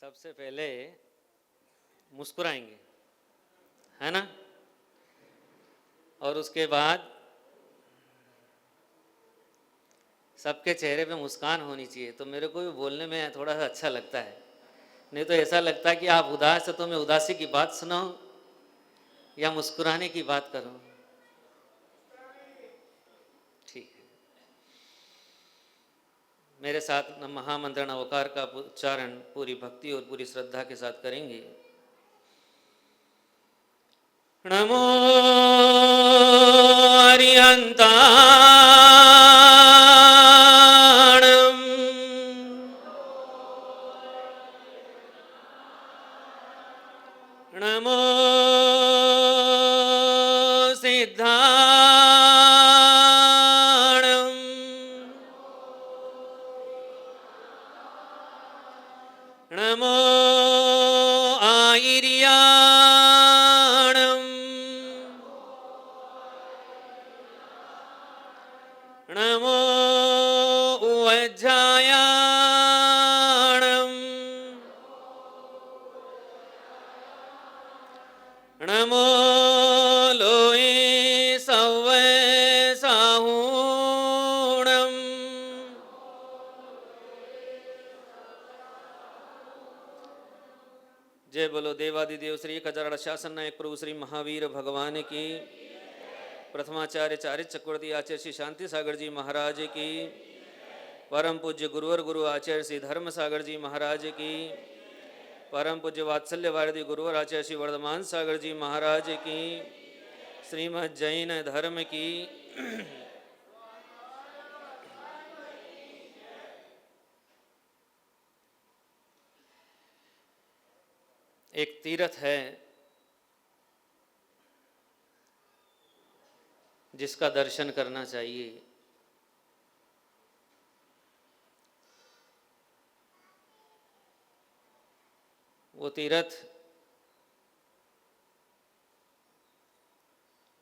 सबसे पहले मुस्कुराएंगे, है ना। और उसके बाद सबके चेहरे पे मुस्कान होनी चाहिए। तो मेरे को भी बोलने में थोड़ा सा अच्छा लगता है, नहीं तो ऐसा लगता है कि आप उदास है तो मैं उदासी की बात सुनाऊं या मुस्कुराने की बात करूं। ठीक है, मेरे साथ महामंत्र नवकार का उच्चारण पूरी भक्ति और पूरी श्रद्धा के साथ करेंगे। नमो अरिहंताणं नमो सिद्धाणं नमो आयर्याणं नमो उवज्जायाणं नमो लोये सव्वे साहूणं जय बोलो देवादिदेव श्री एक हजार शासन नायक प्रभु श्री महावीर भगवान की। प्रथमाचार्य चारित चक्रवर्ती आचार्य श्री शांति सागर जी महाराज की। परम पूज्य गुरुवर गुरु आचार्य श्री धर्म सागर जी महाराज की। परम पूज्य वात्सल्य भारती गुरुवर आचार्य श्री वर्धमान सागर जी महाराज की। श्रीमद् जैन धर्म की। एक तीर्थ है जिसका दर्शन करना चाहिए। वो तीर्थ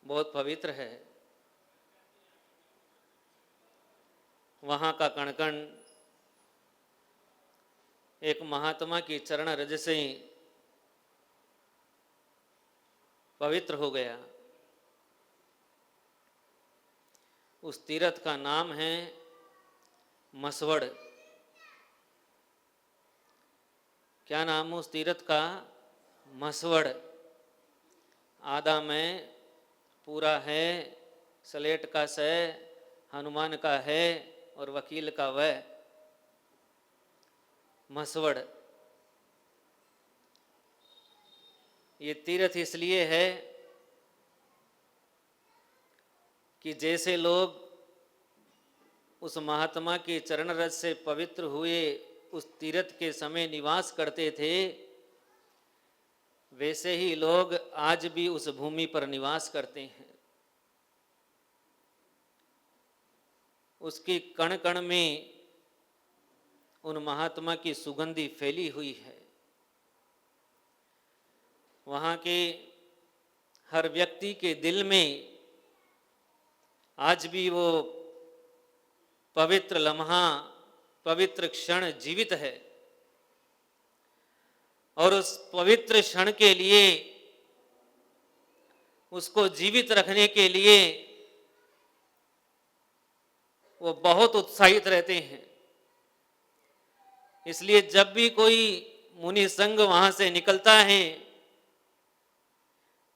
बहुत पवित्र है। वहाँ का कण कण एक महात्मा की चरण रज से पवित्र हो गया। उस तीर्थ का नाम है मसवड़। क्या नाम है उस तीर्थ का? मसवड़। आधा में पूरा है, स्लेट का से, हनुमान का है और वकील का वह। मसवड़। ये तीर्थ इसलिए है कि जैसे लोग उस महात्मा के चरण रज से पवित्र हुए उस तीर्थ के समय निवास करते थे, वैसे ही लोग आज भी उस भूमि पर निवास करते हैं। उसकी कण कण में उन महात्मा की सुगंधी फैली हुई है। वहाँ के हर व्यक्ति के दिल में आज भी वो पवित्र लम्हा, पवित्र क्षण जीवित है। और उस पवित्र क्षण के लिए, उसको जीवित रखने के लिए वो बहुत उत्साहित रहते हैं। इसलिए जब भी कोई मुनि संघ वहां से निकलता है,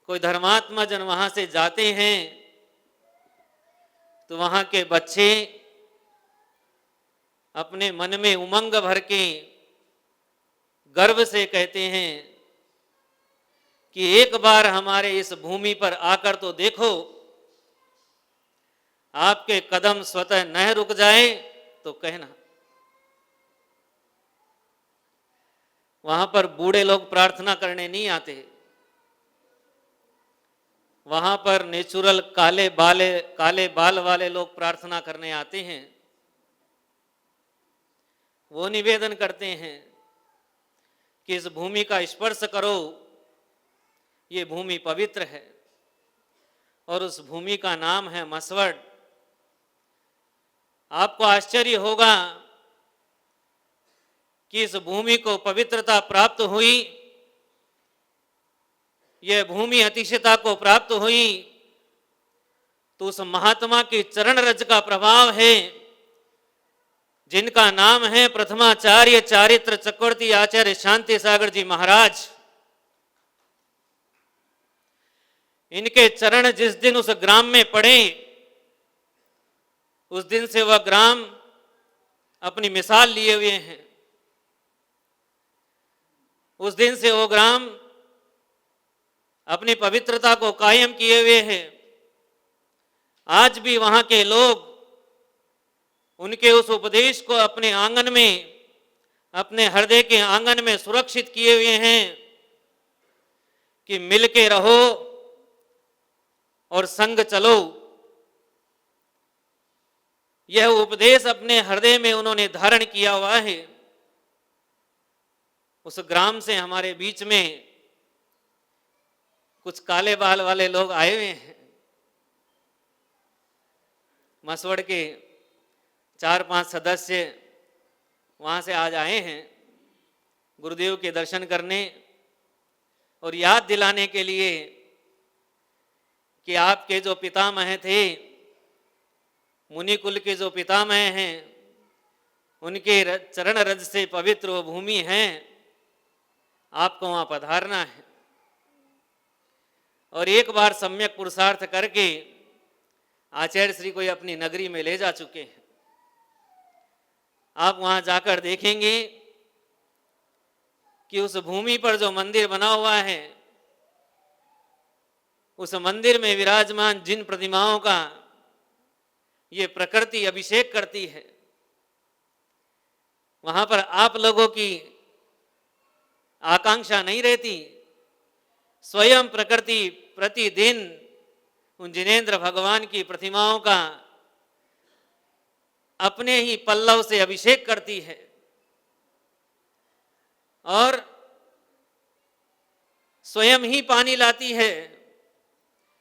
कोई धर्मात्मा जन वहां से जाते हैं, तो वहां के बच्चे अपने मन में उमंग भर के गर्व से कहते हैं कि एक बार हमारे इस भूमि पर आकर तो देखो, आपके कदम स्वतः न रुक जाए तो कहना। वहां पर बूढ़े लोग प्रार्थना करने नहीं आते। वहां पर नेचुरल काले बाल वाले लोग प्रार्थना करने आते हैं। वो निवेदन करते हैं कि इस भूमि का स्पर्श करो, ये भूमि पवित्र है। और उस भूमि का नाम है मसवड़। आपको आश्चर्य होगा कि इस भूमि को पवित्रता प्राप्त हुई, यह भूमि अतिशयता को प्राप्त हुई, तो उस महात्मा के चरण रज का प्रभाव है, जिनका नाम है प्रथमाचार्य चारित्र चक्रवर्ती आचार्य शांति सागर जी महाराज। इनके चरण जिस दिन उस ग्राम में पड़े, उस दिन से वह ग्राम अपनी मिसाल लिए हुए हैं। उस दिन से वो ग्राम अपनी पवित्रता को कायम किए हुए हैं। आज भी वहां के लोग उनके उस उपदेश को अपने आंगन में, अपने हृदय के आंगन में सुरक्षित किए हुए हैं कि मिल के रहो और संग चलो। यह उपदेश अपने हृदय में उन्होंने धारण किया हुआ है। उस ग्राम से हमारे बीच में कुछ काले बाल वाले लोग आए हुए हैं। मसवड़ के 4-5 सदस्य वहां से आज आए हैं गुरुदेव के दर्शन करने और याद दिलाने के लिए कि आपके जो पितामह थे, मुनि कुल के जो पितामह हैं, उनके चरण रज से पवित्र वो भूमि है, आपको वहां पधारना है और एक बार सम्यक पुरुषार्थ करके आचार्य श्री को अपनी नगरी में ले जा चुके हैं। आप वहां जाकर देखेंगे कि उस भूमि पर जो मंदिर बना हुआ है, उस मंदिर में विराजमान जिन प्रतिमाओं का ये प्रकृति अभिषेक करती है, वहां पर आप लोगों की आकांक्षा नहीं रहती। स्वयं प्रकृति प्रतिदिन उन जिनेंद्र भगवान की प्रतिमाओं का अपने ही पल्लव से अभिषेक करती है और स्वयं ही पानी लाती है,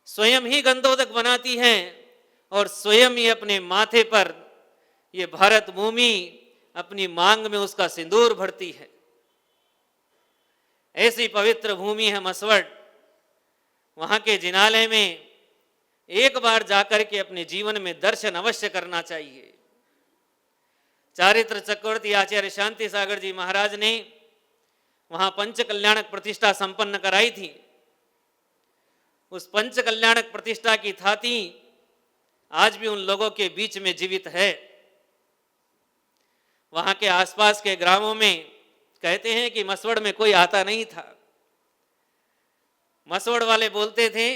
स्वयं ही गंधोदक बनाती है और स्वयं ही अपने माथे पर ये भारत भूमि अपनी मांग में उसका सिंदूर भरती है। ऐसी पवित्र भूमि है मसवड़। वहां के जिनालय में एक बार जाकर के अपने जीवन में दर्शन अवश्य करना चाहिए। चारित्र चक्रवर्ती आचार्य शांति सागर जी महाराज ने वहां पंच कल्याणक प्रतिष्ठा संपन्न कराई थी। उस पंच कल्याणक प्रतिष्ठा की थाती आज भी उन लोगों के बीच में जीवित है। वहां के आसपास के ग्रामों में कहते हैं कि मसवड़ में कोई आता नहीं था। मसवड़ वाले बोलते थे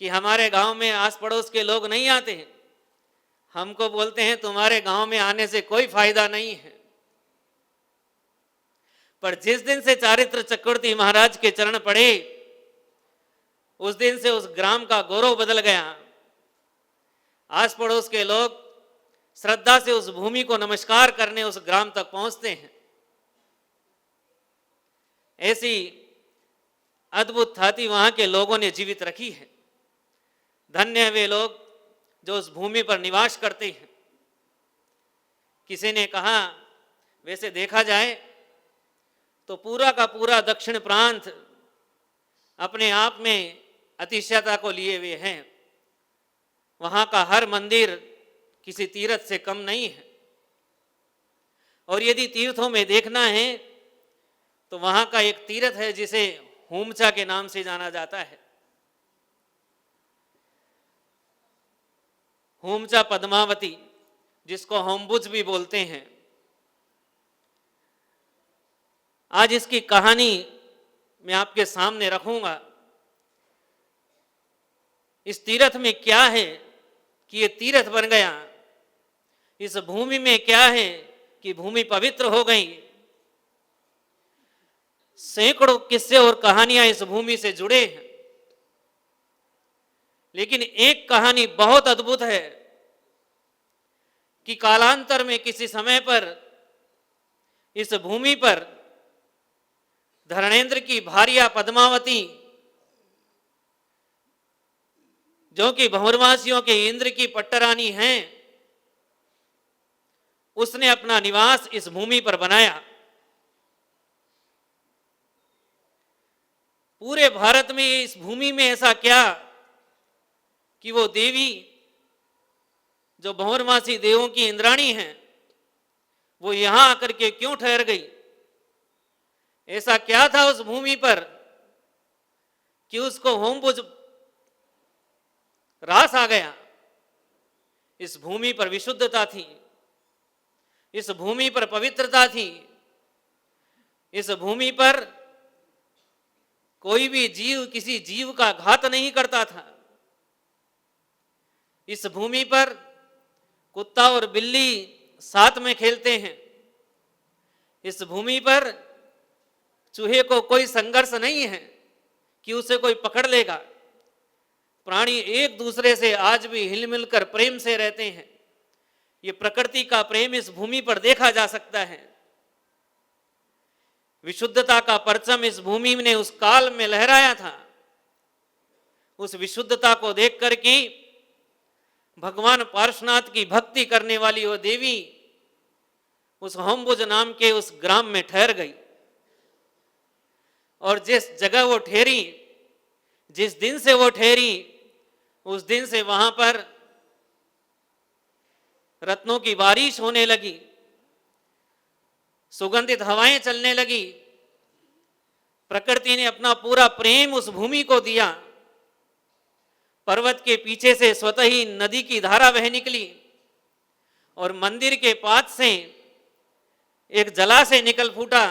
कि हमारे गांव में आस पड़ोस के लोग नहीं आते हैं। हमको बोलते हैं तुम्हारे गांव में आने से कोई फायदा नहीं है। पर जिस दिन से चारित्र चक्रवर्ती महाराज के चरण पड़े, उस दिन से उस ग्राम का गौरव बदल गया। आस पड़ोस के लोग श्रद्धा से उस भूमि को नमस्कार करने उस ग्राम तक पहुंचते हैं। ऐसी अद्भुत थाती वहां के लोगों ने जीवित रखी है। धन्य है वे लोग जो उस भूमि पर निवास करते हैं। किसी ने कहा, वैसे देखा जाए तो पूरा का पूरा दक्षिण प्रांत अपने आप में अतिशयता को लिए हुए हैं। वहां का हर मंदिर किसी तीर्थ से कम नहीं है। और यदि तीर्थों में देखना है तो वहां का एक तीर्थ है जिसे होमचा के नाम से जाना जाता है। होमचा पद्मावती, जिसको होमबुज भी बोलते हैं। आज इसकी कहानी मैं आपके सामने रखूंगा। इस तीर्थ में क्या है कि ये तीर्थ बन गया? इस भूमि में क्या है कि भूमि पवित्र हो गई? सैकड़ों किस्से और कहानियां इस भूमि से जुड़े हैं, लेकिन एक कहानी बहुत अद्भुत है कि कालांतर में किसी समय पर इस भूमि पर धरणेन्द्र की भार्या पद्मावती, जो कि भंवरवासियों के इंद्र की पट्टरानी हैं, उसने अपना निवास इस भूमि पर बनाया। पूरे भारत में इस भूमि में ऐसा क्या कि वो देवी जो भंवरवासी देवों की इंद्राणी हैं वो यहां आकर के क्यों ठहर गई? ऐसा क्या था उस भूमि पर कि उसको होमबुज रास आ गया? इस भूमि पर विशुद्धता थी, इस भूमि पर पवित्रता थी, इस भूमि पर कोई भी जीव किसी जीव का घात नहीं करता था। इस भूमि पर कुत्ता और बिल्ली साथ में खेलते हैं। इस भूमि पर चूहे को कोई संघर्ष नहीं है कि उसे कोई पकड़ लेगा। प्राणी एक दूसरे से आज भी हिलमिल कर प्रेम से रहते हैं। ये प्रकृति का प्रेम इस भूमि पर देखा जा सकता है। विशुद्धता का परचम इस भूमि ने उस काल में लहराया था। उस विशुद्धता को देख कर के भगवान पार्श्वनाथ की भक्ति करने वाली वो देवी उस होमबुज नाम के उस ग्राम में ठहर गई। और जिस जगह वो ठहरी, जिस दिन से वो ठहरी, उस दिन से वहां पर रत्नों की बारिश होने लगी, सुगंधित हवाएं चलने लगी। प्रकृति ने अपना पूरा प्रेम उस भूमि को दिया। पर्वत के पीछे से स्वतः ही नदी की धारा बह निकली और मंदिर के पास से एक जलाशय निकल फूटा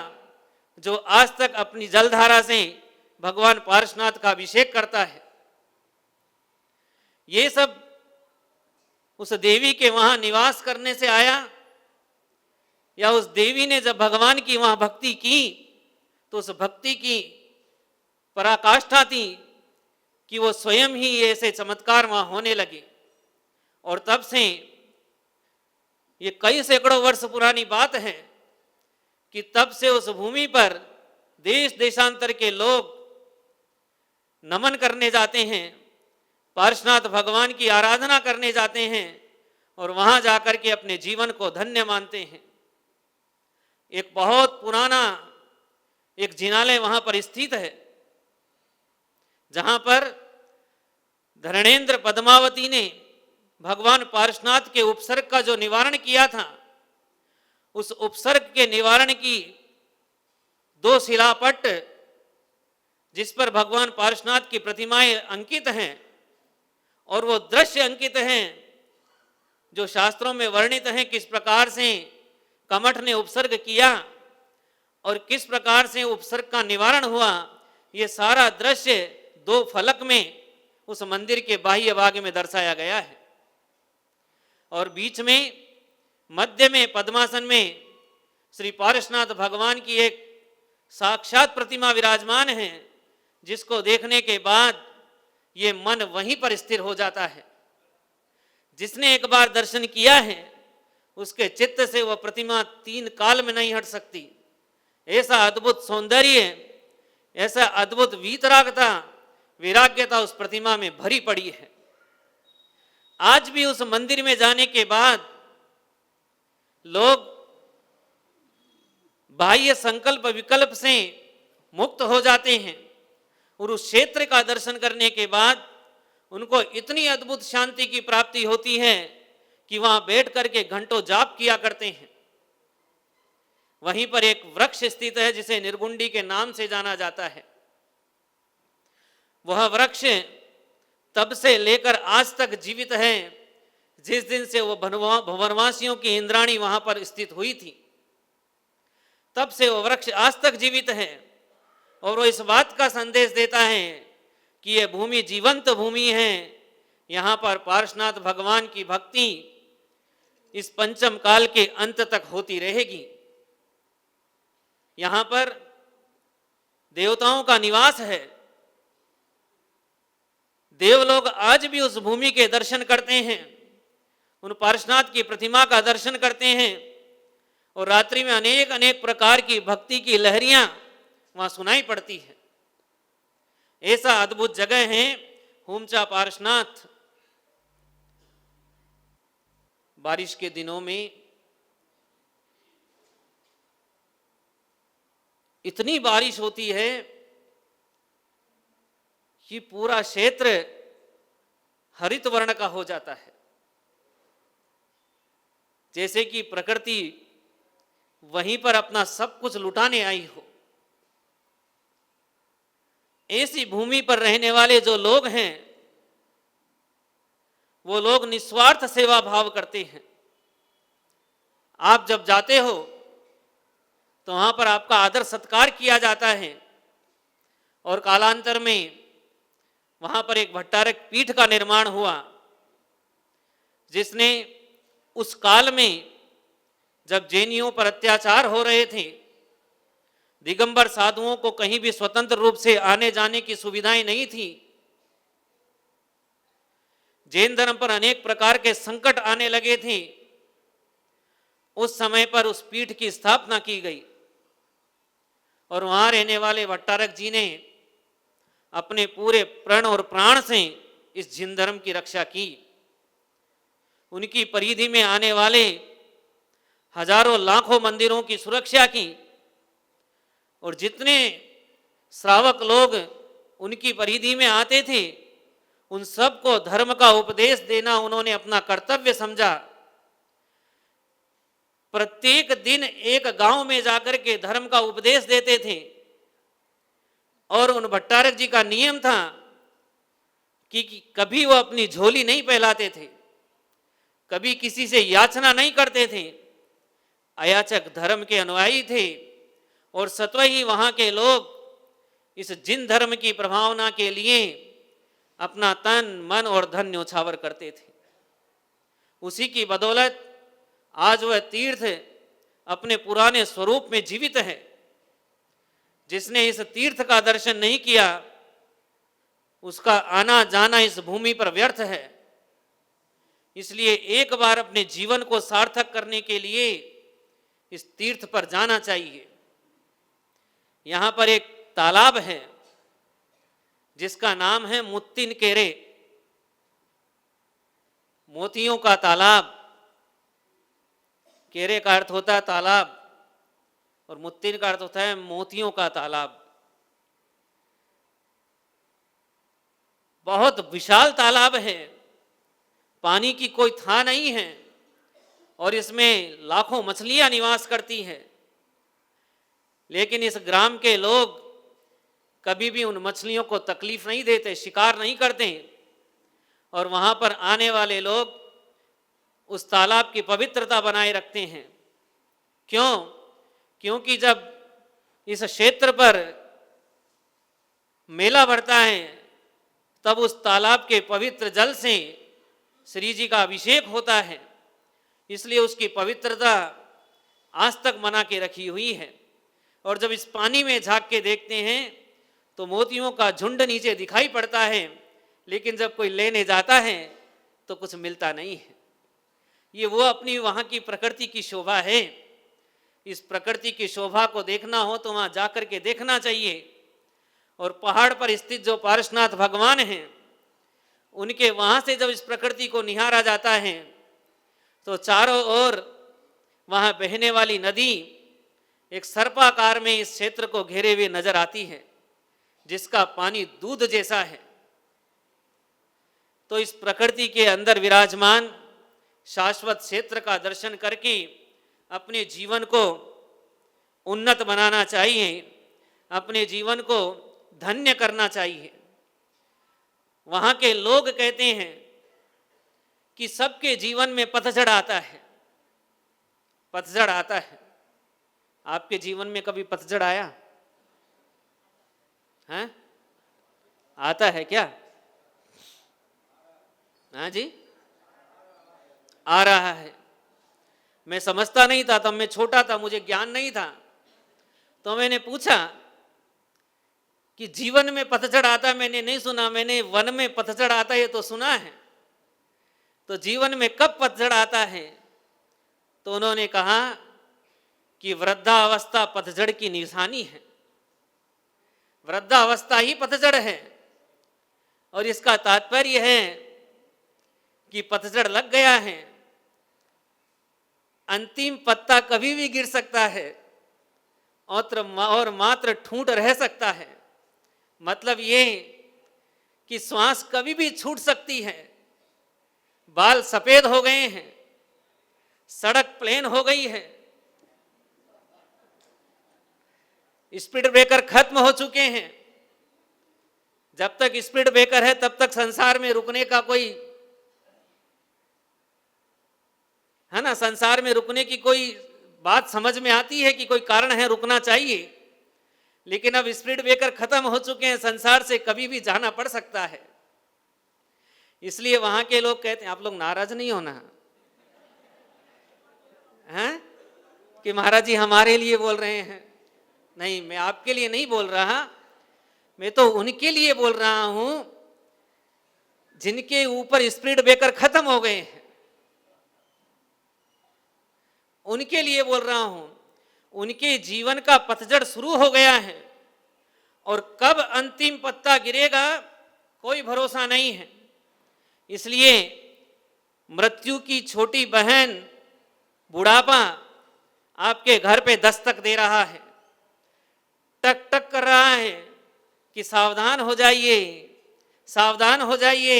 जो आज तक अपनी जलधारा से भगवान पार्श्वनाथ का अभिषेक करता है। ये सब उस देवी के वहां निवास करने से आया, या उस देवी ने जब भगवान की वहां भक्ति की तो उस भक्ति की पराकाष्ठा थी कि वो स्वयं ही ऐसे चमत्कार वहां होने लगे। और तब से ये कई सैकड़ों वर्ष पुरानी बात है कि तब से उस भूमि पर देश देशांतर के लोग नमन करने जाते हैं, पार्श्वनाथ भगवान की आराधना करने जाते हैं और वहां जाकर के अपने जीवन को धन्य मानते हैं। एक बहुत पुराना एक जिनालय वहां पर स्थित है जहां पर धरणेन्द्र पद्मावती ने भगवान पार्श्वनाथ के उपसर्ग का जो निवारण किया था, उस उपसर्ग के निवारण की 2 शिलापट जिस पर भगवान पार्श्वनाथ की प्रतिमाएं अंकित हैं और वो दृश्य अंकित हैं जो शास्त्रों में वर्णित हैं, किस प्रकार से कमठ ने उपसर्ग किया और किस प्रकार से उपसर्ग का निवारण हुआ। ये सारा दृश्य 2 फलक में उस मंदिर के बाह्य भाग में दर्शाया गया है। और बीच में मध्य में पद्मासन में श्री पार्श्वनाथ भगवान की एक साक्षात प्रतिमा विराजमान है, जिसको देखने के बाद ये मन वहीं पर स्थिर हो जाता है। जिसने एक बार दर्शन किया है उसके चित्त से वह प्रतिमा 3 काल में नहीं हट सकती। ऐसा अद्भुत सौंदर्य, ऐसा अद्भुत वीतरागता, वैराग्यता उस प्रतिमा में भरी पड़ी है। आज भी उस मंदिर में जाने के बाद लोग बाह्य संकल्प विकल्प से मुक्त हो जाते हैं और उस क्षेत्र का दर्शन करने के बाद उनको इतनी अद्भुत शांति की प्राप्ति होती है कि वहां बैठ करके घंटों जाप किया करते हैं। वहीं पर एक वृक्ष स्थित है जिसे निर्गुंडी के नाम से जाना जाता है। वह वृक्ष तब से लेकर आज तक जीवित है जिस दिन से वो भंवरवासियों की इंद्राणी वहां पर स्थित हुई थी। तब से वो वृक्ष आज तक जीवित है और वो इस बात का संदेश देता है कि यह भूमि जीवंत भूमि है। यहाँ पर पार्श्वनाथ भगवान की भक्ति इस पंचम काल के अंत तक होती रहेगी। यहाँ पर देवताओं का निवास है। देवलोग आज भी उस भूमि के दर्शन करते हैं, उन पार्श्वनाथ की प्रतिमा का दर्शन करते हैं और रात्रि में अनेक अनेक प्रकार की भक्ति की लहरियां वहां सुनाई पड़ती है। ऐसा अद्भुत जगह है हुमचा पार्श्वनाथ। बारिश के दिनों में इतनी बारिश होती है कि पूरा क्षेत्र हरित वर्ण का हो जाता है, जैसे कि प्रकृति वहीं पर अपना सब कुछ लुटाने आई हो। ऐसी भूमि पर रहने वाले जो लोग हैं वो लोग निस्वार्थ सेवा भाव करते हैं। आप जब जाते हो तो वहां पर आपका आदर सत्कार किया जाता है, और कालांतर में वहां पर एक भट्टारक पीठ का निर्माण हुआ, जिसने उस काल में जब जैनियों पर अत्याचार हो रहे थे, दिगंबर साधुओं को कहीं भी स्वतंत्र रूप से आने जाने की सुविधाएं नहीं थी, जैन धर्म पर अनेक प्रकार के संकट आने लगे थे, उस समय पर उस पीठ की स्थापना की गई और वहां रहने वाले भट्टारक जी ने अपने पूरे प्रण और प्राण से इस जिन धर्म की रक्षा की। उनकी परिधि में आने वाले हजारों लाखों मंदिरों की सुरक्षा की, और जितने श्रावक लोग उनकी परिधि में आते थे उन सबको धर्म का उपदेश देना उन्होंने अपना कर्तव्य समझा। प्रत्येक दिन एक गांव में जाकर के धर्म का उपदेश देते थे, और उन भट्टारक जी का नियम था कि कभी वो अपनी झोली नहीं फैलाते थे, कभी किसी से याचना नहीं करते थे। अयाचक धर्म के अनुयायी थे, और स्वतः ही वहां के लोग इस जिन धर्म की प्रभावना के लिए अपना तन मन और धन न्योछावर करते थे। उसी की बदौलत आज वह तीर्थ अपने पुराने स्वरूप में जीवित है। जिसने इस तीर्थ का दर्शन नहीं किया उसका आना जाना इस भूमि पर व्यर्थ है। इसलिए एक बार अपने जीवन को सार्थक करने के लिए इस तीर्थ पर जाना चाहिए। यहाँ पर एक तालाब है जिसका नाम है मुत्तिन केरे, मोतियों का तालाब। केरे का अर्थ होता है तालाब और मुत्तिन का अर्थ होता है मोतियों का तालाब। बहुत विशाल तालाब है, पानी की कोई था नहीं है, और इसमें लाखों मछलियां निवास करती हैं। लेकिन इस ग्राम के लोग कभी भी उन मछलियों को तकलीफ नहीं देते, शिकार नहीं करते, और वहां पर आने वाले लोग उस तालाब की पवित्रता बनाए रखते हैं। क्यों? क्योंकि जब इस क्षेत्र पर मेला बढ़ता है तब उस तालाब के पवित्र जल से श्री जी का अभिषेक होता है, इसलिए उसकी पवित्रता आज तक मना के रखी हुई है। और जब इस पानी में झांक के देखते हैं तो मोतियों का झुंड नीचे दिखाई पड़ता है, लेकिन जब कोई लेने जाता है तो कुछ मिलता नहीं है। ये वो अपनी वहाँ की प्रकृति की शोभा है। इस प्रकृति की शोभा को देखना हो तो वहाँ जाकर के देखना चाहिए। और पहाड़ पर स्थित जो पारसनाथ भगवान हैं, उनके वहाँ से जब इस प्रकृति को निहारा जाता है तो चारों ओर वहाँ बहने वाली नदी एक सर्पाकार में इस क्षेत्र को घेरे हुए नजर आती है, जिसका पानी दूध जैसा है। तो इस प्रकृति के अंदर विराजमान शाश्वत क्षेत्र का दर्शन करके अपने जीवन को उन्नत बनाना चाहिए, अपने जीवन को धन्य करना चाहिए। वहाँ के लोग कहते हैं कि सबके जीवन में पतझड़ आता है, पतझड़ आता है। आपके जीवन में कभी पतझड़ आया है? आता है क्या? हाँ जी, आ रहा है। मैं समझता नहीं था, तब मैं छोटा था, मुझे ज्ञान नहीं था, तो मैंने पूछा कि जीवन में पतझड़ आता मैंने नहीं सुना, मैंने वन में पतझड़ आता ये तो सुना है, तो जीवन में कब पतझड़ आता है? तो उन्होंने कहा कि वृद्धावस्था पतझड़ की निशानी है। वृद्धावस्था ही पतझड़ है, और इसका तात्पर्य है कि पतझड़ लग गया है, अंतिम पत्ता कभी भी गिर सकता है और मात्र ठूंठ रह सकता है। मतलब ये कि श्वास कभी भी छूट सकती है, बाल सफेद हो गए हैं, सड़क प्लेन हो गई है, स्पीड ब्रेकर खत्म हो चुके हैं। जब तक स्पीड ब्रेकर है तब तक संसार में रुकने का कोई है ना, संसार में रुकने की कोई बात समझ में आती है कि कोई कारण है रुकना चाहिए। लेकिन अब स्पीड ब्रेकर खत्म हो चुके हैं, संसार से कभी भी जाना पड़ सकता है। इसलिए वहां के लोग कहते हैं, आप लोग नाराज नहीं होना हैं कि महाराज जी हमारे लिए बोल रहे हैं। नहीं, मैं आपके लिए नहीं बोल रहा, मैं तो उनके लिए बोल रहा हूं जिनके ऊपर स्पीड ब्रेकर खत्म हो गए हैं, उनके लिए बोल रहा हूं। उनके जीवन का पतझड़ शुरू हो गया है और कब अंतिम पत्ता गिरेगा कोई भरोसा नहीं है। इसलिए मृत्यु की छोटी बहन बुढ़ापा आपके घर पे दस्तक दे रहा है, टक टक कर रहा है कि सावधान हो जाइए, सावधान हो जाइए।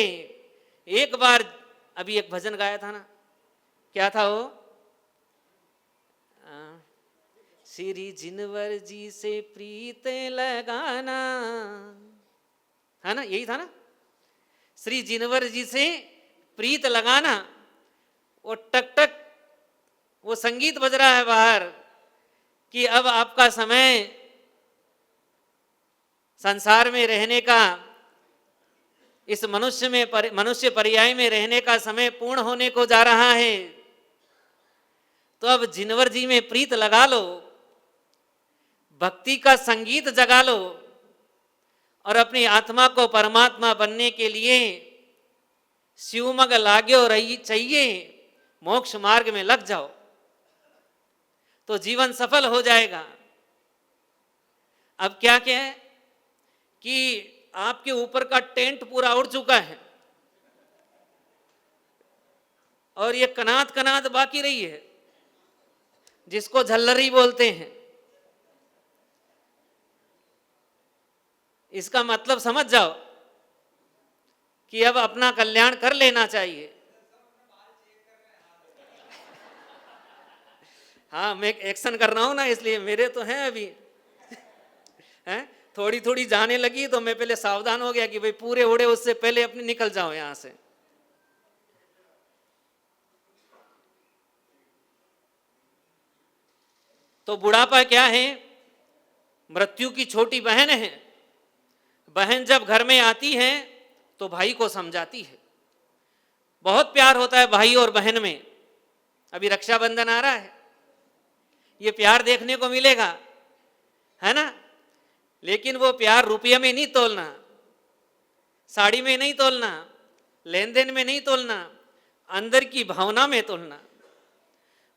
एक बार अभी एक भजन गाया था ना, क्या था वो? श्री जिनवर जी से प्रीत लगाना, है ना, यही था ना, श्री जिनवर जी से प्रीत लगाना। वो टक टक वो संगीत बज रहा है बाहर कि अब आपका समय संसार में रहने का, इस मनुष्य पर्याय में रहने का समय पूर्ण होने को जा रहा है। तो अब जिनवर जी में प्रीत लगा लो, भक्ति का संगीत जगा लो और अपनी आत्मा को परमात्मा बनने के लिए शिवमग लाग्यो रही चाहिए, मोक्ष मार्ग में लग जाओ तो जीवन सफल हो जाएगा। अब क्या क्या है कि आपके ऊपर का टेंट पूरा उड़ चुका है और ये कनात कनात बाकी रही है, जिसको झल्लरी बोलते हैं। इसका मतलब समझ जाओ कि अब अपना कल्याण कर लेना चाहिए। हाँ, मैं एक्शन कर रहा हूं ना, इसलिए मेरे तो हैं अभी हैं, थोड़ी थोड़ी जाने लगी तो मैं पहले सावधान हो गया कि भाई पूरे उड़े उससे पहले अपने निकल जाओ यहां से। तो बुढ़ापा क्या है? मृत्यु की छोटी बहन है। बहन जब घर में आती है तो भाई को समझाती है। बहुत प्यार होता है भाई और बहन में। अभी रक्षाबंधन आ रहा है, ये प्यार देखने को मिलेगा, है ना। लेकिन वो प्यार रुपये में नहीं तोलना, साड़ी में नहीं तोलना, लेन देन में नहीं तोलना, अंदर की भावना में तोलना।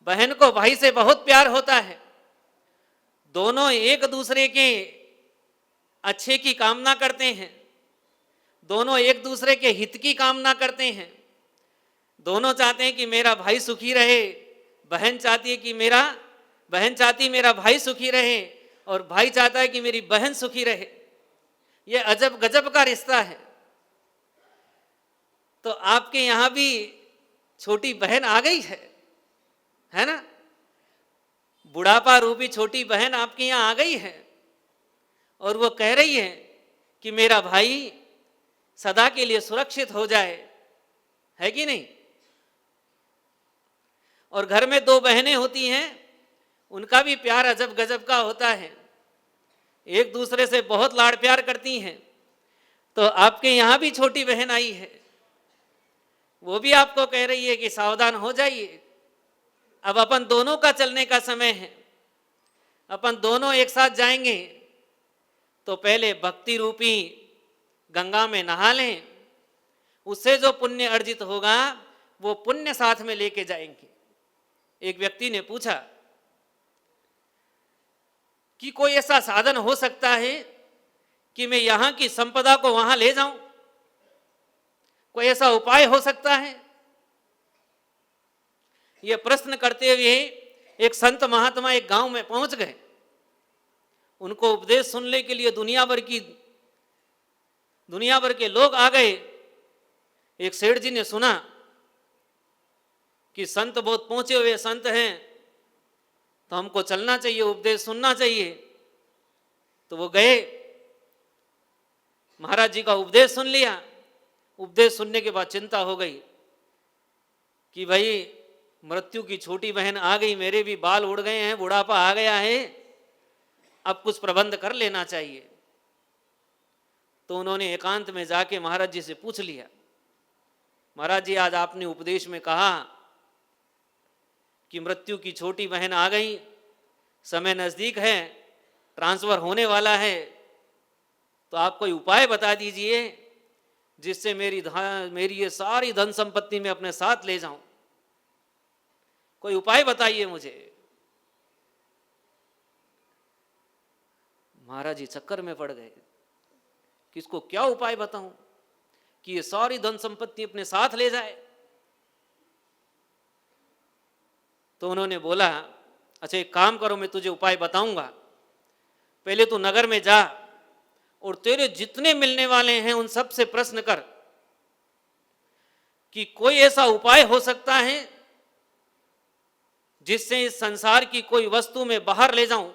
बहन को भाई से बहुत प्यार होता है, दोनों एक दूसरे के अच्छे की कामना करते हैं, दोनों एक दूसरे के हित की कामना करते हैं। दोनों चाहते हैं कि मेरा भाई सुखी रहे, बहन चाहती है कि मेरा भाई सुखी रहे और भाई चाहता है कि मेरी बहन सुखी रहे। यह अजब गजब का रिश्ता है। तो आपके यहां भी छोटी बहन आ गई है ना। बुढ़ापा रूपी छोटी बहन आपके यहां आ गई है और वो कह रही है कि मेरा भाई सदा के लिए सुरक्षित हो जाए, है कि नहीं। और घर में दो बहनें होती हैं, उनका भी प्यार अजब गजब का होता है, एक दूसरे से बहुत लाड़ प्यार करती हैं। तो आपके यहां भी छोटी बहन आई है, वो भी आपको कह रही है कि सावधान हो जाइए, अब अपन दोनों का चलने का समय है, अपन दोनों एक साथ जाएंगे। तो पहले भक्ति रूपी गंगा में नहा लें, उससे जो पुण्य अर्जित होगा वो पुण्य साथ में लेके जाएंगे। एक व्यक्ति ने पूछा कि कोई ऐसा साधन हो सकता है कि मैं यहां की संपदा को वहां ले जाऊं, कोई ऐसा उपाय हो सकता है। यह प्रश्न करते हुए एक संत महात्मा एक गांव में पहुंच गए। उनको उपदेश सुनने के लिए दुनिया भर की दुनिया भर के लोग आ गए। एक सेठ जी ने सुना कि संत बहुत पहुंचे हुए संत हैं, तो हमको चलना चाहिए, उपदेश सुनना चाहिए। तो वो गए, महाराज जी का उपदेश सुन लिया। उपदेश सुनने के बाद चिंता हो गई कि भाई मृत्यु की छोटी बहन आ गई, मेरे भी बाल उड़ गए हैं, बुढ़ापा आ गया है, अब कुछ प्रबंध कर लेना चाहिए। तो उन्होंने एकांत में जाके महाराज जी से पूछ लिया, महाराज जी आज आपने उपदेश में कहा कि मृत्यु की छोटी बहन आ गई, समय नजदीक है, ट्रांसफर होने वाला है, तो आप कोई उपाय बता दीजिए जिससे मेरी ये सारी धन संपत्ति में अपने साथ ले जाऊं। कोई उपाय बताइए मुझे। महाराज जी चक्कर में पड़ गए, किसको क्या उपाय बताऊं कि ये सारी धन संपत्ति अपने साथ ले जाए। तो उन्होंने बोला, अच्छा एक काम करो, मैं तुझे उपाय बताऊंगा, पहले तू नगर में जा और तेरे जितने मिलने वाले हैं उन सब से प्रश्न कर कि कोई ऐसा उपाय हो सकता है जिससे इस संसार की कोई वस्तु में बाहर ले जाऊं।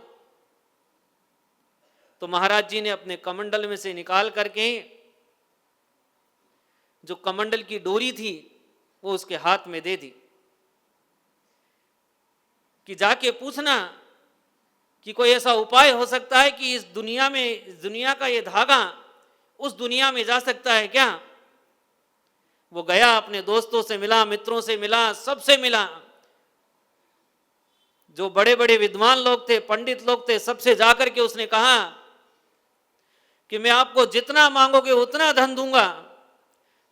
तो महाराज जी ने अपने कमंडल में से निकाल करके जो कमंडल की डोरी थी वो उसके हाथ में दे दी कि जाके पूछना कि कोई ऐसा उपाय हो सकता है कि इस दुनिया का ये धागा उस दुनिया में जा सकता है क्या। वो गया, अपने दोस्तों से मिला, मित्रों से मिला, सबसे मिला, जो बड़े बड़े विद्वान लोग थे, पंडित लोग थे, सबसे जाकर के उसने कहा कि मैं आपको जितना मांगोगे उतना धन दूंगा,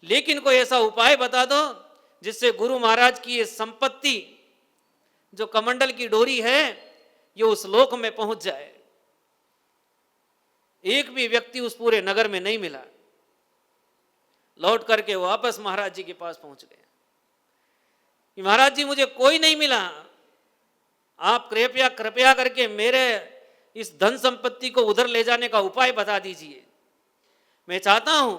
लेकिन कोई ऐसा उपाय बता दो जिससे गुरु महाराज की ये संपत्ति जो कमंडल की डोरी है ये उस लोक में पहुंच जाए। एक भी व्यक्ति उस पूरे नगर में नहीं मिला। लौट करके वापस महाराज जी के पास पहुंच गए कि महाराज जी मुझे कोई नहीं मिला, आप कृपया करके मेरे इस धन संपत्ति को उधर ले जाने का उपाय बता दीजिए। मैं चाहता हूं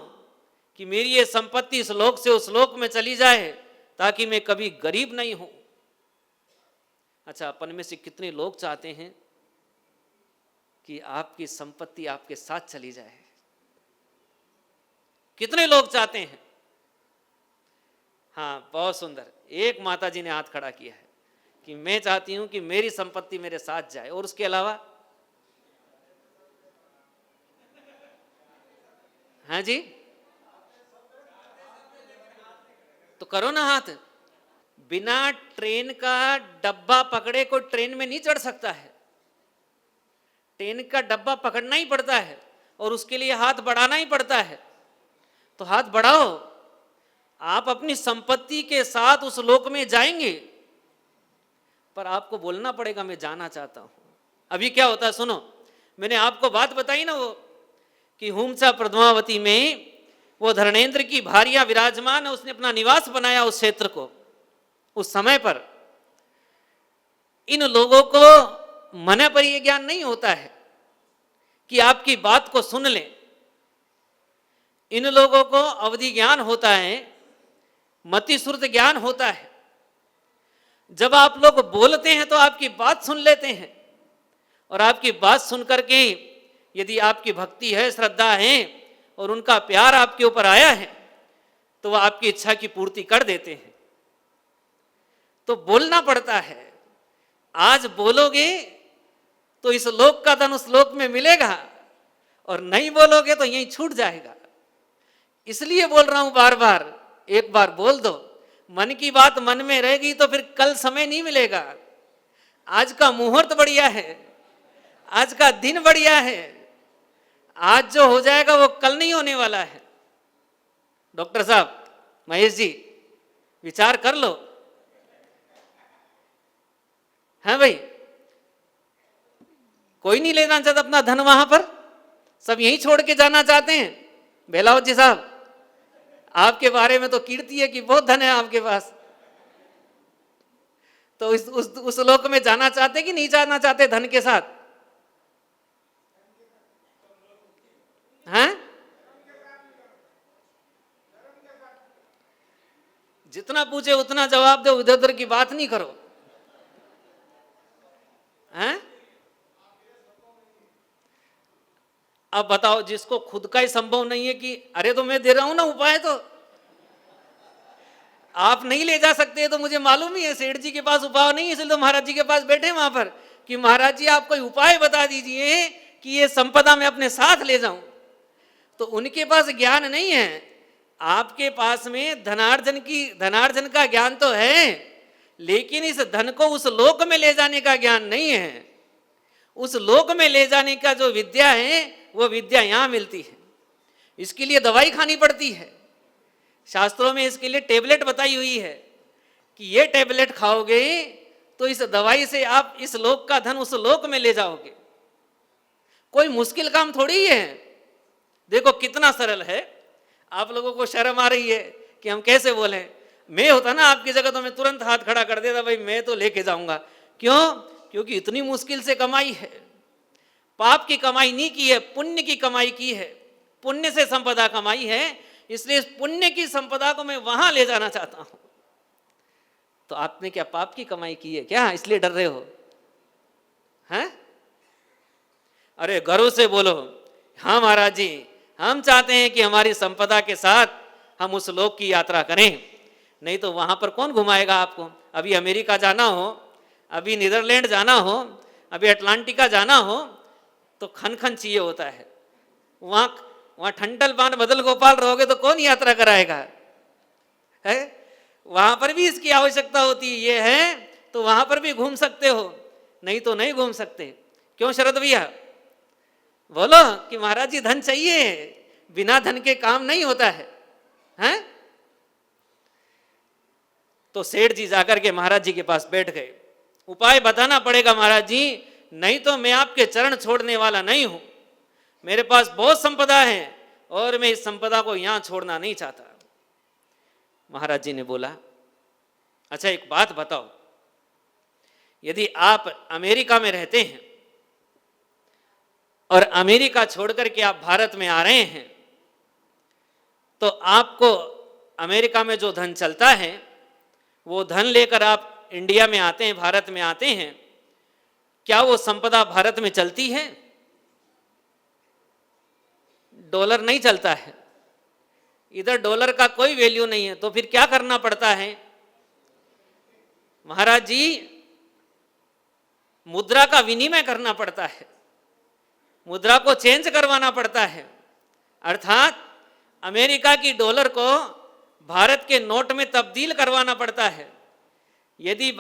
कि मेरी ये संपत्ति इस लोक से उस लोक में चली जाए ताकि मैं कभी गरीब नहीं हूं। अच्छा, अपन में से कितने लोग चाहते हैं कि आपकी संपत्ति आपके साथ चली जाए? कितने लोग चाहते हैं? हाँ, बहुत सुंदर। एक माता जी ने हाथ खड़ा किया है कि मैं चाहती हूं कि मेरी संपत्ति मेरे साथ जाए। और उसके अलावा? हाँ जी, तो करो ना हाथ। बिना ट्रेन का डब्बा पकड़े कोई ट्रेन में नहीं चढ़ सकता है। ट्रेन का डब्बा पकड़ना ही पड़ता है और उसके लिए हाथ बढ़ाना ही पड़ता है। तो हाथ बढ़ाओ, आप अपनी संपत्ति के साथ उस लोक में जाएंगे, पर आपको बोलना पड़ेगा मैं जाना चाहता हूं। अभी क्या होता है सुनो, मैंने आपको बात बताई ना वो कि हुमसा पद्मावती में वो धर्मेंद्र की भार्या विराजमान है, उसने अपना निवास बनाया उस क्षेत्र को। उस समय पर इन लोगों को मन पर यह ज्ञान नहीं होता है कि आपकी बात को सुन लें। इन लोगों को अवधि ज्ञान होता है, मति सुरत ज्ञान होता है। जब आप लोग बोलते हैं तो आपकी बात सुन लेते हैं और आपकी बात सुन करके यदि आपकी भक्ति है, श्रद्धा है और उनका प्यार आपके ऊपर आया है तो वह आपकी इच्छा की पूर्ति कर देते हैं। तो बोलना पड़ता है। आज बोलोगे तो इस लोक का धन उस लोक में मिलेगा और नहीं बोलोगे तो यहीं छूट जाएगा। इसलिए बोल रहा हूं बार बार, एक बार बोल दो, मन की बात मन में रहेगी तो फिर कल समय नहीं मिलेगा। आज का मुहूर्त बढ़िया है, आज का दिन बढ़िया है, आज जो हो जाएगा वो कल नहीं होने वाला है। डॉक्टर साहब, महेश जी, विचार कर लो। हाँ भाई, कोई नहीं लेना चाहता अपना धन वहां पर, सब यहीं छोड़ के जाना चाहते हैं। बेलावत जी साहब, आपके बारे में तो कीर्ति है कि बहुत धन है आपके पास, तो उस लोक में जाना चाहते कि नहीं जाना चाहते धन के साथ? हाँ, जितना पूछे उतना जवाब दो, इधर उधर की बात नहीं करो। हैं? अब बताओ, जिसको खुद का ही संभव नहीं है कि अरे तो मैं दे रहा हूं ना उपाय, तो आप नहीं ले जा सकते, तो मुझे मालूम ही है सेठ जी के पास उपाय नहीं है, इसलिए तो महाराज जी के पास बैठे वहां पर कि महाराज जी आप कोई उपाय बता दीजिए कि ये संपदा मैं अपने साथ ले जाऊं। तो उनके पास ज्ञान नहीं है, आपके पास में धनार्जन का ज्ञान तो है, लेकिन इस धन को उस लोक में ले जाने का ज्ञान नहीं है। उस लोक में ले जाने का जो विद्या है वो विद्या यहां मिलती है। इसके लिए दवाई खानी पड़ती है। शास्त्रों में इसके लिए टेबलेट बताई हुई है कि ये टेबलेट खाओगे तो इस दवाई से आप इस लोक का धन उस लोक में ले जाओगे। कोई मुश्किल काम थोड़ी है। देखो कितना सरल है। आप लोगों को शर्म आ रही है कि हम कैसे बोले। मैं होता ना आपकी जगह तो मैं तुरंत हाथ खड़ा कर देता, भाई मैं तो लेके जाऊंगा। क्यों? क्योंकि इतनी मुश्किल से कमाई है, पाप की कमाई नहीं की है, पुण्य की कमाई की है। पुण्य से संपदा कमाई है, इसलिए इस पुण्य की संपदा को मैं वहां ले जाना चाहता हूं। तो आपने क्या पाप की कमाई की है क्या, इसलिए डर रहे हो? हैं? अरे गर्व से बोलो, हाँ महाराज जी, हम चाहते हैं कि हमारी संपदा के साथ हम उस लोक की यात्रा करें। नहीं तो वहां पर कौन घुमाएगा आपको? अभी अमेरिका जाना हो, अभी नीदरलैंड जाना हो, अभी अटलांटिका जाना हो, तो खन खन चाहिए होता है। वहां ठंडल बांध बदल गोपाल रहोगे तो कौन यात्रा कराएगा? है? वहां पर भी इसकी आवश्यकता होती है। ये है तो वहां पर भी घूम सकते हो, नहीं तो नहीं घूम सकते। क्यों शरद भैया? बोलो कि महाराज जी धन चाहिए, बिना धन के काम नहीं होता है। हैं? तो सेठ जी जाकर के महाराज जी के पास बैठ गए। उपाय बताना पड़ेगा महाराज जी, नहीं तो मैं आपके चरण छोड़ने वाला नहीं हूं। मेरे पास बहुत संपदा है और मैं इस संपदा को यहां छोड़ना नहीं चाहता। महाराज जी ने बोला, अच्छा एक बात बताओ, यदि आप अमेरिका में रहते हैं और अमेरिका छोड़कर के आप भारत में आ रहे हैं, तो आपको अमेरिका में जो धन चलता है वो धन लेकर आप इंडिया में आते हैं, भारत में आते हैं, क्या वो संपदा भारत में चलती है? डॉलर नहीं चलता है, इधर डॉलर का कोई वैल्यू नहीं है। तो फिर क्या करना पड़ता है महाराज जी? मुद्रा का विनिमय करना पड़ता है, मुद्रा को चेंज करवाना पड़ता है। अर्थात अमेरिका की डॉलर को भारत के नोट में तब्दील करवाना पड़ता है। यदि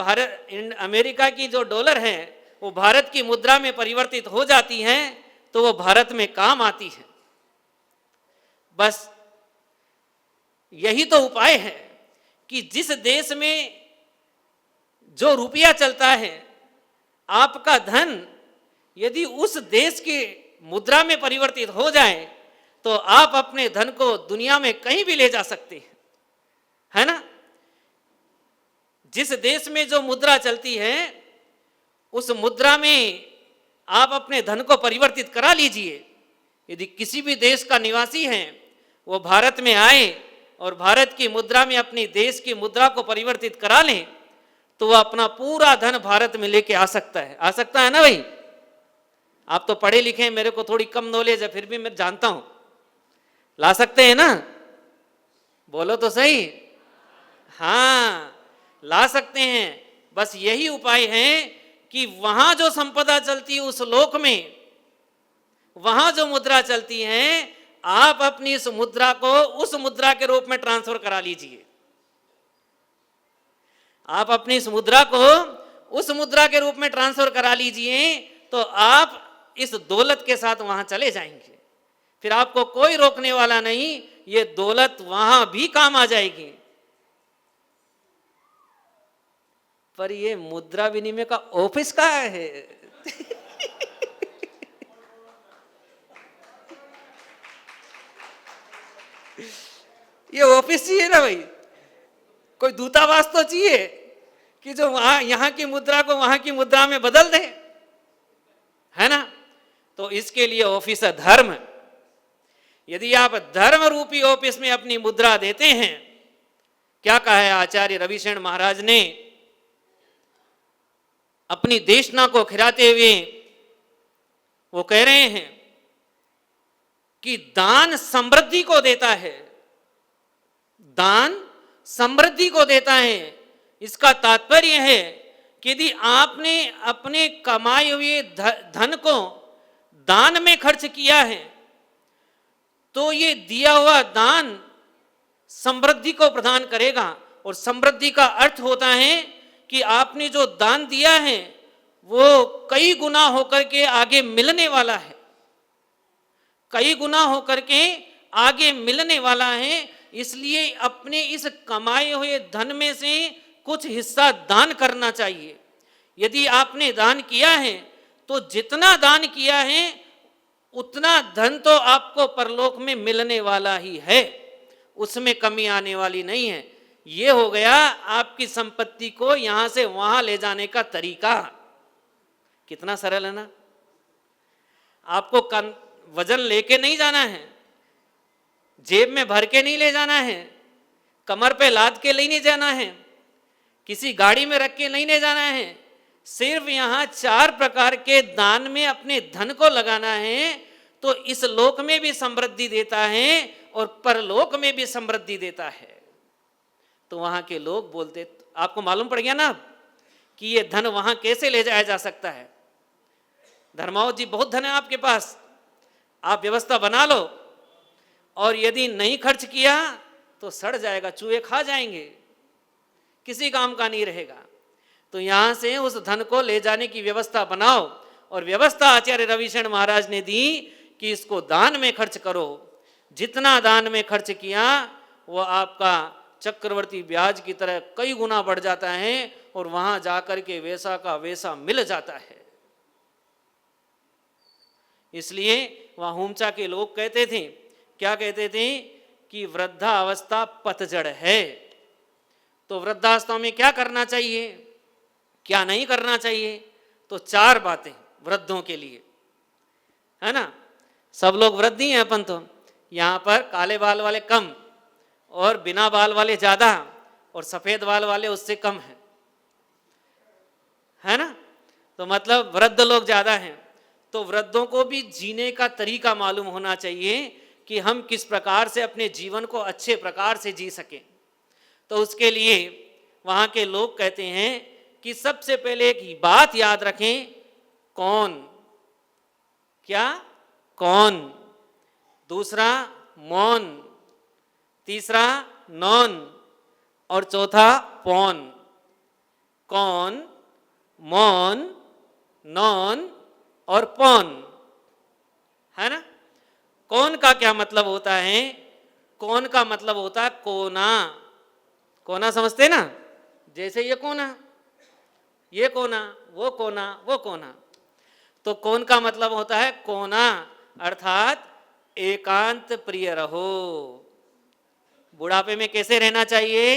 अमेरिका की जो डॉलर है वो भारत की मुद्रा में परिवर्तित हो जाती है तो वो भारत में काम आती है। बस यही तो उपाय है कि जिस देश में जो रुपया चलता है, आपका धन यदि उस देश की मुद्रा में परिवर्तित हो जाए तो आप अपने धन को दुनिया में कहीं भी ले जा सकते हैं, है ना? जिस देश में जो मुद्रा चलती है उस मुद्रा में आप अपने धन को परिवर्तित करा लीजिए। यदि किसी भी देश का निवासी है वो भारत में आए और भारत की मुद्रा में अपनी देश की मुद्रा को परिवर्तित करा लें तो वह अपना पूरा धन भारत में लेके आ सकता है। आ सकता है ना भाई? आप तो पढ़े लिखे हैं, मेरे को थोड़ी कम नॉलेज है, फिर भी मैं जानता हूं। ला सकते हैं ना? बोलो तो सही। हाँ, ला सकते हैं। बस यही उपाय है कि वहां जो संपदा चलती है उस लोक में, वहां जो मुद्रा चलती है, आप अपनी इस मुद्रा को उस मुद्रा के रूप में ट्रांसफर करा लीजिए। आप अपनी इस मुद्रा को उस मुद्रा के रूप में ट्रांसफर करा लीजिए तो आप इस दौलत के साथ वहां चले जाएंगे। फिर आपको कोई रोकने वाला नहीं, ये दौलत वहां भी काम आ जाएगी। पर ये मुद्रा विनिमय का ऑफिस कहाँ है? ये ऑफिस चाहिए ना भाई, कोई दूतावास तो चाहिए कि जो वहां यहां की मुद्रा को वहां की मुद्रा में बदल दे, है ना? तो इसके लिए ऑफिस है धर्म। यदि आप धर्म रूपी ऑफिस में अपनी मुद्रा देते हैं क्या कहा है आचार्य रविशरण महाराज ने अपनी देशना को खिराते हुए? वो कह रहे हैं कि दान समृद्धि को देता है, दान समृद्धि को देता है। इसका तात्पर्य है कि यदि आपने अपने कमाए हुए धन को दान में खर्च किया है तो ये दिया हुआ दान समृद्धि को प्रदान करेगा। और समृद्धि का अर्थ होता है कि आपने जो दान दिया है वो कई गुना होकर के आगे मिलने वाला है, कई गुना होकर के आगे मिलने वाला है। इसलिए अपने इस कमाए हुए धन में से कुछ हिस्सा दान करना चाहिए। यदि आपने दान किया है तो जितना दान किया है उतना धन तो आपको परलोक में मिलने वाला ही है, उसमें कमी आने वाली नहीं है। ये हो गया आपकी संपत्ति को यहां से वहां ले जाने का तरीका। कितना सरल है ना। आपको वजन लेके नहीं जाना है, जेब में भर के नहीं ले जाना है, कमर पे लाद के नहीं जाना है, किसी गाड़ी में रख के नहीं ले जाना है। सिर्फ यहां 4 प्रकार के दान में अपने धन को लगाना है तो इस लोक में भी समृद्धि देता है और परलोक में भी समृद्धि देता है। तो वहां के लोग बोलते, आपको मालूम पड़ गया ना कि ये धन वहां कैसे ले जाया जा सकता है। धर्मावत जी, बहुत धन है आपके पास, आप व्यवस्था बना लो, और यदि नहीं खर्च किया तो सड़ जाएगा, चूहे खा जाएंगे, किसी काम का नहीं रहेगा। तो यहां से उस धन को ले जाने की व्यवस्था बनाओ। और व्यवस्था आचार्य रविशरण महाराज ने दी कि इसको दान में खर्च करो। जितना दान में खर्च किया वो आपका चक्रवर्ती ब्याज की तरह कई गुना बढ़ जाता है और वहां जाकर के वैसा का वैसा मिल जाता है। इसलिए वहां हुमचा के लोग कहते थे, क्या कहते थे कि वृद्धावस्था पतझड़ है। तो वृद्धावस्था में क्या करना चाहिए, क्या नहीं करना चाहिए? तो 4 बातें वृद्धों के लिए, है ना। सब लोग वृद्ध ही हैं अपन तो। यहाँ पर काले बाल वाले कम और बिना बाल वाले ज्यादा और सफेद बाल वाले उससे कम है ना। तो मतलब वृद्ध लोग ज्यादा हैं। तो वृद्धों को भी जीने का तरीका मालूम होना चाहिए कि हम किस प्रकार से अपने जीवन को अच्छे प्रकार से जी सकें। तो उसके लिए वहाँ के लोग कहते हैं कि सबसे पहले एक बात याद रखें, कौन, क्या, कौन। दूसरा मौन, तीसरा नौन और चौथा पौन। कौन, मौन, नौन और पौन, है ना। कौन का क्या मतलब होता है? कौन का मतलब होता है कोना। कोना समझते ना, जैसे ये कोना, ये कोना, वो कोना, वो कोना। तो कौन का मतलब होता है कोना, अर्थात एकांत प्रिय रहो। बुढ़ापे में कैसे रहना चाहिए?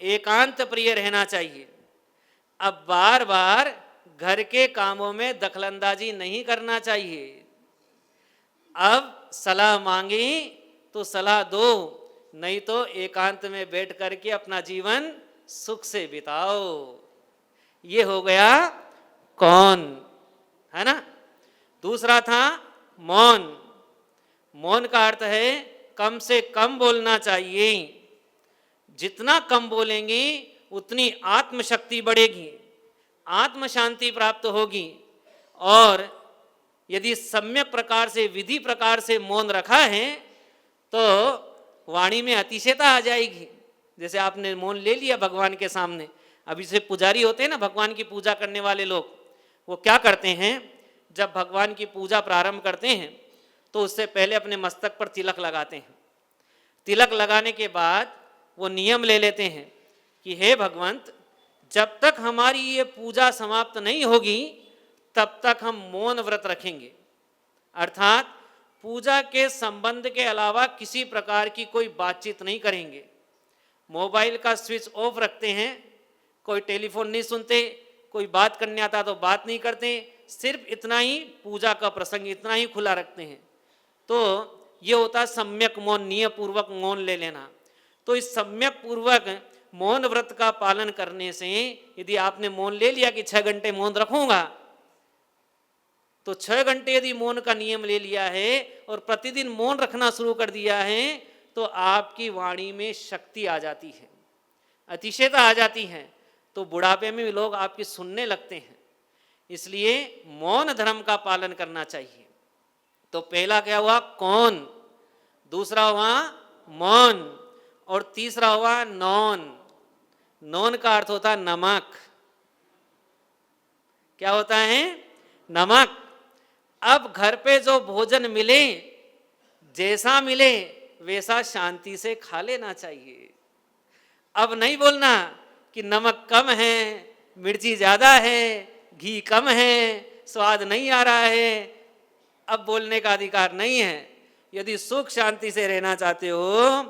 एकांत प्रिय रहना चाहिए। अब बार बार घर के कामों में दखलंदाजी नहीं करना चाहिए। अब सलाह मांगी तो सलाह दो, नहीं तो एकांत में बैठ करके अपना जीवन सुख से बिताओ। ये हो गया कौन, है ना। दूसरा था मौन। मौन का अर्थ है कम से कम बोलना चाहिए। जितना कम बोलेंगे उतनी आत्मशक्ति बढ़ेगी, आत्म शांति प्राप्त होगी। और यदि सम्यक प्रकार से, विधि प्रकार से मौन रखा है तो वाणी में अतिशयता आ जाएगी। जैसे आपने मौन ले लिया भगवान के सामने। अभी से पुजारी होते हैं ना, भगवान की पूजा करने वाले लोग, वो क्या करते हैं, जब भगवान की पूजा प्रारंभ करते हैं तो उससे पहले अपने मस्तक पर तिलक लगाते हैं। तिलक लगाने के बाद वो नियम ले लेते हैं कि हे भगवंत, जब तक हमारी ये पूजा समाप्त नहीं होगी तब तक हम मौन व्रत रखेंगे। अर्थात पूजा के संबंध के अलावा किसी प्रकार की कोई बातचीत नहीं करेंगे। मोबाइल का स्विच ऑफ रखते हैं, कोई टेलीफोन नहीं सुनते, कोई बात करने आता तो बात नहीं करते, सिर्फ इतना ही पूजा का प्रसंग इतना ही खुला रखते हैं। तो ये होता है सम्यक मौन, नियमपूर्वक मौन ले लेना। तो इस सम्यक पूर्वक मौन व्रत का पालन करने से, यदि आपने मौन ले लिया कि 6 घंटे मौन रखूंगा, तो 6 घंटे यदि मौन का नियम ले लिया है और प्रतिदिन मौन रखना शुरू कर दिया है, तो आपकी वाणी में शक्ति आ जाती है, अतिशयता आ जाती है, तो बुढ़ापे में भी लोग आपकी सुनने लगते हैं। इसलिए मौन धर्म का पालन करना चाहिए। तो पहला क्या हुआ? कौन, दूसरा हुआ मौन, और तीसरा हुआ नौन। नौन का अर्थ होता है नमक। क्या होता है? नमक। अब घर पे जो भोजन मिले, जैसा मिले वैसा शांति से खा लेना चाहिए। अब नहीं बोलना कि नमक कम है, मिर्ची ज्यादा है, घी कम है, स्वाद नहीं आ रहा है। अब बोलने का अधिकार नहीं है। यदि सुख शांति से रहना चाहते हो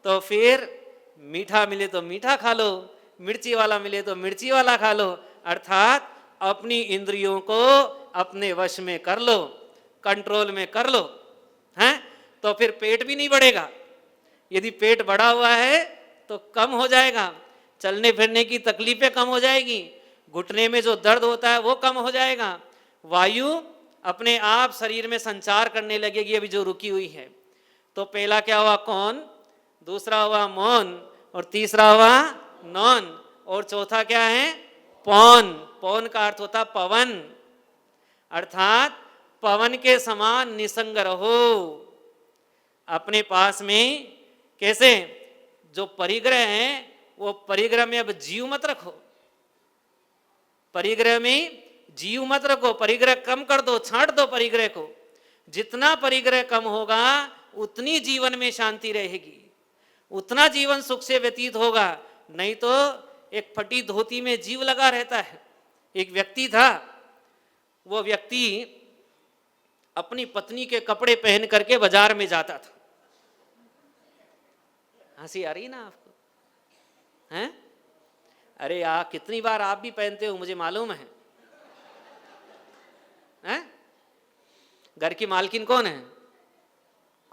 तो फिर मीठा मिले तो मीठा खा लो, मिर्ची वाला मिले तो मिर्ची वाला खा लो, अर्थात अपनी इंद्रियों को अपने वश में कर लो, कंट्रोल में कर लो, हैं? तो फिर पेट भी नहीं बढ़ेगा। यदि पेट बढ़ा हुआ है तो कम हो जाएगा, चलने फिरने की तकलीफें कम हो जाएगी, घुटने में जो दर्द होता है वो कम हो जाएगा, वायु अपने आप शरीर में संचार करने लगेगी अभी जो रुकी हुई है। तो पहला क्या हुआ? कौन, दूसरा हुआ मौन, और तीसरा हुआ नौन, और चौथा क्या है? पौन। पौन का अर्थ होता पवन, अर्थात पवन के समान निसंग रहो अपने पास में। कैसे? जो परिग्रह है वो परिग्रह में अब जीव मत रखो, परिग्रह में जीव मत रखो, परिग्रह कम कर दो, छांट दो परिग्रह को। जितना परिग्रह कम होगा उतनी जीवन में शांति रहेगी, उतना जीवन सुख से व्यतीत होगा। नहीं तो एक फटी धोती में जीव लगा रहता है। एक व्यक्ति था, वो व्यक्ति अपनी पत्नी के कपड़े पहन करके बाजार में जाता था। हंसी आ रही ना आपको? हैं? अरे यार, कितनी बार आप भी पहनते हो मुझे मालूम है। हैं? घर की मालकिन कौन है?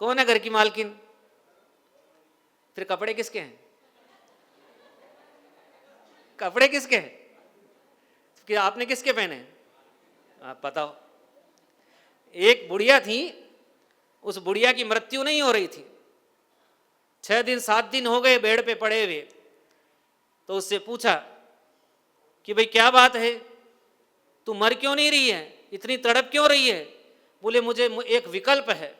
कौन है घर की मालकिन? फिर कपड़े किसके हैं? कपड़े किसके हैं? कि आपने किसके पहने? आप बताओ। एक बुढ़िया थी, उस बुढ़िया की मृत्यु नहीं हो रही थी, 6 दिन 7 दिन हो गए बेड पे पड़े हुए। तो उससे पूछा कि भाई क्या बात है, तू मर क्यों नहीं रही है, इतनी तड़प क्यों रही है? बोले मुझे एक विकल्प है,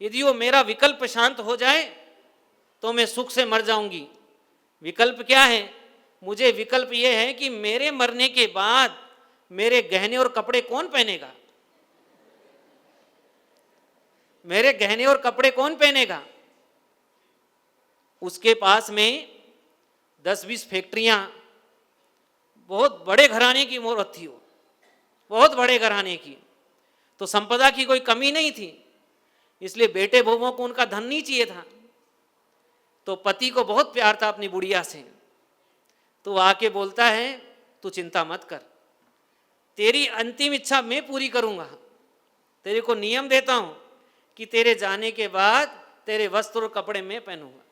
यदि वो मेरा विकल्प शांत हो जाए तो मैं सुख से मर जाऊंगी। विकल्प क्या है? मुझे विकल्प ये है कि मेरे मरने के बाद मेरे गहने और कपड़े कौन पहनेगा? मेरे गहने और कपड़े कौन पहनेगा? उसके पास में 10-20 फैक्ट्रियां, बहुत बड़े घराने की मूर्त थी, वो बहुत बड़े घराने की, तो संपदा की कोई कमी नहीं थी। इसलिए बेटे बहुओं को उनका धन नहीं चाहिए था। तो पति को बहुत प्यार था अपनी बुढ़िया से। तो आके बोलता है, तू चिंता मत कर, तेरी अंतिम इच्छा मैं पूरी करूंगा। तेरे को नियम देता हूं कि तेरे जाने के बाद तेरे वस्त्र और कपड़े मैं पहनूंगा।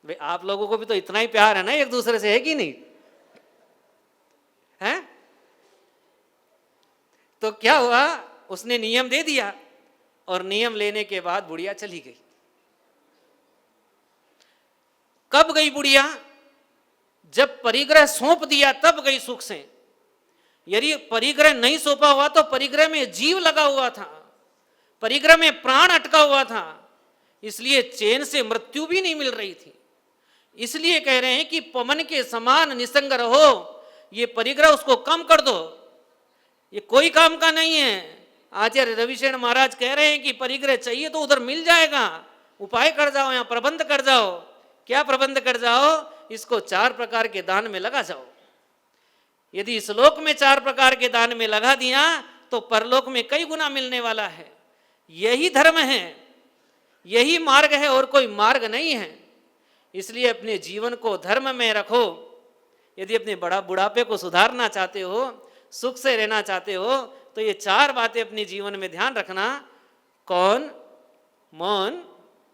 वे आप लोगों को भी तो इतना ही प्यार है ना एक दूसरे से, है कि नहीं? है? तो क्या हुआ, उसने नियम दे दिया, और नियम लेने के बाद बुढ़िया चली गई। कब गई बुढ़िया? जब परिग्रह सौंप दिया तब गई सुख से। यदि परिग्रह नहीं सौंपा हुआ तो परिग्रह में जीव लगा हुआ था, परिग्रह में प्राण अटका हुआ था, इसलिए चैन से मृत्यु भी नहीं मिल रही थी। इसलिए कह रहे हैं कि पवन के समान निसंग रहो। ये परिग्रह उसको कम कर दो, ये कोई काम का नहीं है। आचार्य रविशेन महाराज कह रहे हैं कि परिग्रह चाहिए तो उधर मिल जाएगा, उपाय कर जाओ, यहाँ प्रबंध कर जाओ। क्या प्रबंध कर जाओ? इसको 4 प्रकार के दान में लगा जाओ। यदि इस लोक में 4 प्रकार के दान में लगा दिया तो परलोक में कई गुना मिलने वाला है। यही धर्म है, यही मार्ग है, और कोई मार्ग नहीं है। इसलिए अपने जीवन को धर्म में रखो। यदि अपने बुढ़ापे को सुधारना चाहते हो, सुख से रहना चाहते हो, तो ये 4 बातें अपने जीवन में ध्यान रखना। कौन, मौन,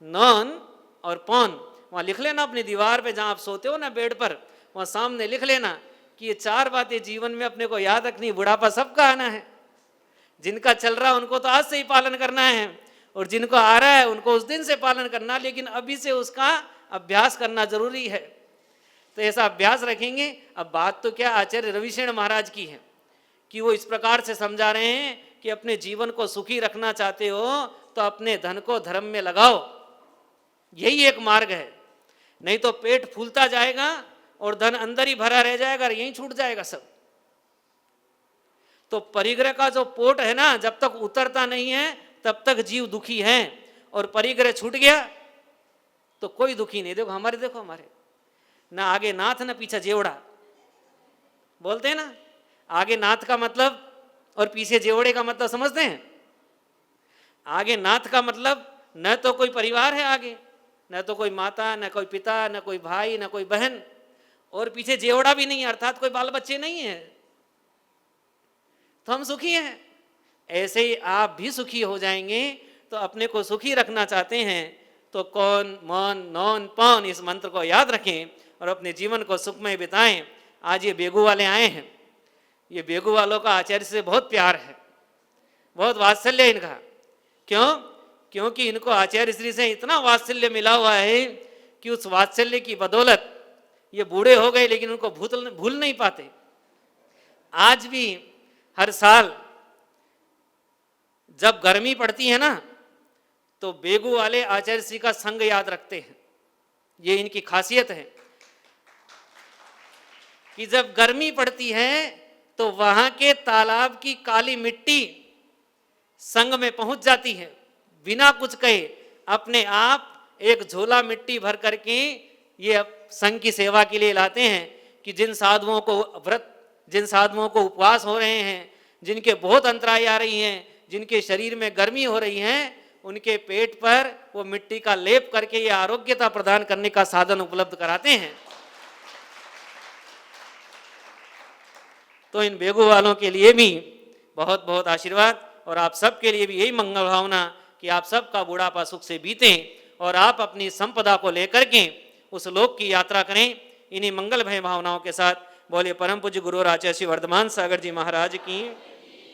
नौन और पौन। वहाँ लिख लेना अपनी दीवार पे, जहाँ आप सोते हो ना बेड पर, वहाँ सामने लिख लेना कि ये 4 बातें जीवन में अपने को याद रखनी। बुढ़ापा सबका आना है, जिनका चल रहा है उनको तो आज से ही पालन करना है, और जिनको आ रहा है उनको उस दिन से पालन करना, लेकिन अभी से उसका अभ्यास करना जरूरी है। तो ऐसा अभ्यास रखेंगे। अब बात तो क्या आचार्य रविशेन महाराज की है कि वो इस प्रकार से समझा रहे हैं कि अपने जीवन को सुखी रखना चाहते हो तो अपने धन को धर्म में लगाओ, यही एक मार्ग है। नहीं तो पेट फूलता जाएगा और धन अंदर ही भरा रह जाएगा और यहीं छूट जाएगा सब। तो परिग्रह का जो पोट है ना, जब तक उतरता नहीं है तब तक जीव दुखी है, और परिग्रह छूट गया तो कोई दुखी नहीं। देखो हमारे ना आगे नाथ ना पीछे जेवड़ा, बोलते हैं ना, आगे नाथ का मतलब और पीछे जेवड़े का मतलब समझते हैं? आगे नाथ का मतलब न तो कोई परिवार है आगे, न तो कोई माता, न कोई पिता, न कोई भाई, न कोई बहन, और पीछे जेवड़ा भी नहीं है, अर्थात कोई बाल बच्चे नहीं है, तो हम सुखी हैं। ऐसे ही आप भी सुखी हो जाएंगे। तो अपने को सुखी रखना चाहते हैं तो कौन, मौन, नौन, पौन, इस मंत्र को याद रखें और अपने जीवन को सुखमय बिताएं। आज ये बेगू वाले आए हैं, ये बेगू वालों का आचार्य से बहुत प्यार है, बहुत वात्सल्य इनका। क्यों? क्योंकि इनको आचार्य श्री से इतना वात्सल्य मिला हुआ है कि उस वात्सल्य की बदौलत ये बूढ़े हो गए लेकिन उनको भूल नहीं पाते। आज भी हर साल जब गर्मी पड़ती है ना, तो बेगू वाले आचार्य श्री का संग याद रखते हैं। ये इनकी खासियत है कि जब गर्मी पड़ती है तो वहां के तालाब की काली मिट्टी संग में पहुंच जाती है, बिना कुछ कहे अपने आप एक झोला मिट्टी भर करके ये संघ की सेवा के लिए लाते हैं कि जिन साधुओं को व्रत, जिन साधुओं को उपवास हो रहे हैं, जिनके बहुत अंतराय आ रही हैं, जिनके शरीर में गर्मी हो रही है, उनके पेट पर वो मिट्टी का लेप करके ये आरोग्यता प्रदान करने का साधन उपलब्ध कराते हैं। तो इन बेगू वालों के लिए भी बहुत बहुत आशीर्वाद, और आप सबके लिए भी यही मंगल भावना कि आप सबका बुढ़ापा सुख से बीते और आप अपनी संपदा को लेकर के उस लोक की यात्रा करें। इन्हीं मंगल भय भावनाओं के साथ बोले परम पूज्य गुरु आचार्य श्री वर्धमान सागर जी महाराज की।